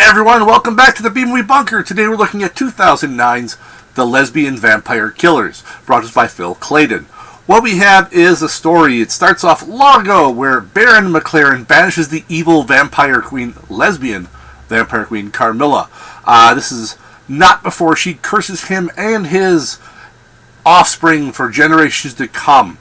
everyone, welcome back to the B-Movie Bunker. Today we're looking at 2009's The Lesbian Vampire Killers, brought to us by Phil Claydon. What we have is a story. It starts off long ago where Baron McLaren banishes the evil vampire queen, lesbian vampire queen Carmilla. This is not before she curses him and his offspring for generations to come.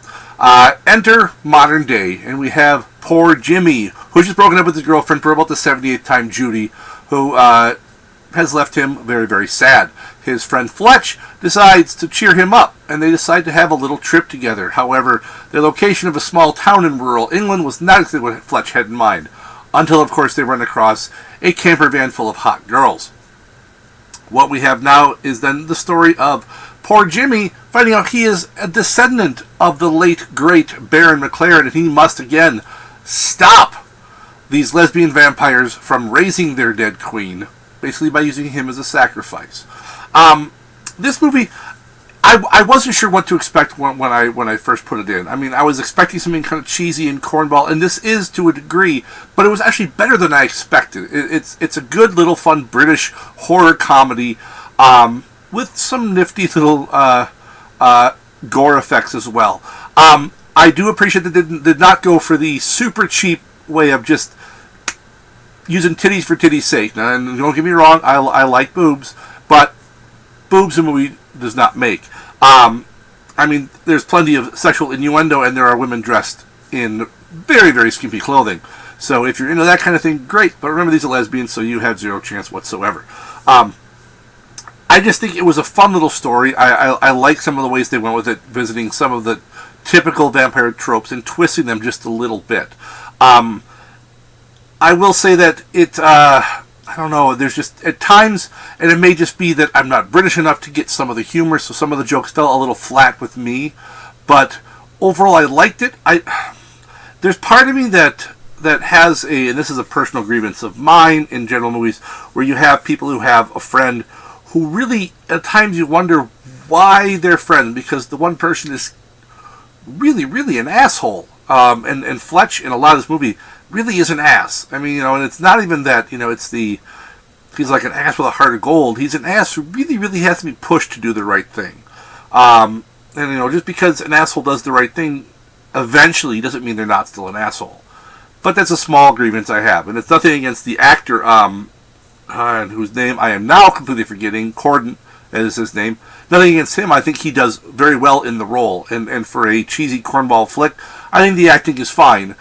Enter modern day, and we have poor Jimmy, who's just broken up with his girlfriend for about the 78th time, Judy, who has left him very, very sad. His friend Fletch decides to cheer him up, and they decide to have a little trip together. However, the location of a small town in rural England was not exactly what Fletch had in mind, until, of course, they run across a camper van full of hot girls. What we have now is then the story of poor Jimmy finding out he is a descendant of the late, great Baron McLaren, and he must again stop these lesbian vampires from raising their dead queen, basically by using him as a sacrifice. This movie, I wasn't sure what to expect when I first put it in. I mean, I was expecting something kind of cheesy and cornball, and this is to a degree, but it was actually better than I expected. It's a good little fun British horror comedy with some nifty little gore effects as well. I do appreciate that they did not go for the super cheap way of just using titties for titties' sake. Now, and don't get me wrong, I like boobs, but boobs a movie does not make. I mean, there's plenty of sexual innuendo, and there are women dressed in very, very skimpy clothing. So if you're into that kind of thing, great. But remember, these are lesbians, so you have zero chance whatsoever. I just think it was a fun little story. I like some of the ways they went with it, visiting some of the typical vampire tropes and twisting them just a little bit. I will say that it, I don't know, there's just, at times, and it may just be that I'm not British enough to get some of the humor, so some of the jokes fell a little flat with me, but overall I liked it. There's part of me that has and this is a personal grievance of mine in general movies, where you have people who have a friend who really, at times you wonder why they're friends, because the one person is really, really an asshole. And Fletch, in a lot of this movie, really is an ass. I mean, and it's not even that, he's like an ass with a heart of gold. He's an ass who really, really has to be pushed to do the right thing. And, just because an asshole does the right thing, eventually doesn't mean they're not still an asshole. But that's a small grievance I have. And it's nothing against the actor, whose name I am now completely forgetting, Corden is his name. Nothing against him. I think he does very well in the role. And for a cheesy cornball flick, I think the acting is fine.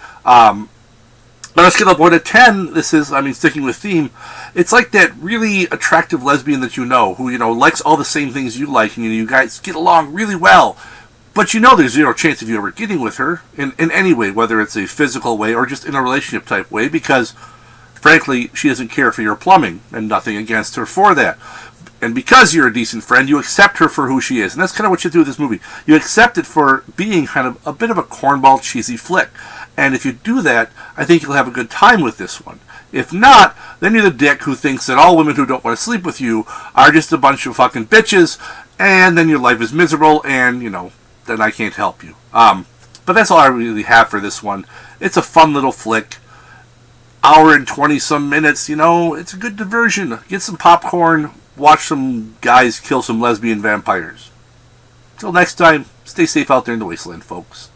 But on a scale of 1 to 10, this is, sticking with theme, it's like that really attractive lesbian that who, likes all the same things you like, and you guys get along really well. But there's zero chance of you ever getting with her in any way, whether it's a physical way or just in a relationship type way, because frankly, she doesn't care for your plumbing, and nothing against her for that. And because you're a decent friend, you accept her for who she is. And that's kind of what you do with this movie. You accept it for being kind of a bit of a cornball, cheesy flick. And if you do that, I think you'll have a good time with this one. If not, then you're the dick who thinks that all women who don't want to sleep with you are just a bunch of fucking bitches, and then your life is miserable, and, then I can't help you. But that's all I really have for this one. It's a fun little flick. Hour and 20-some minutes, it's a good diversion. Get some popcorn, watch some guys kill some lesbian vampires. Till next time, stay safe out there in the wasteland, folks.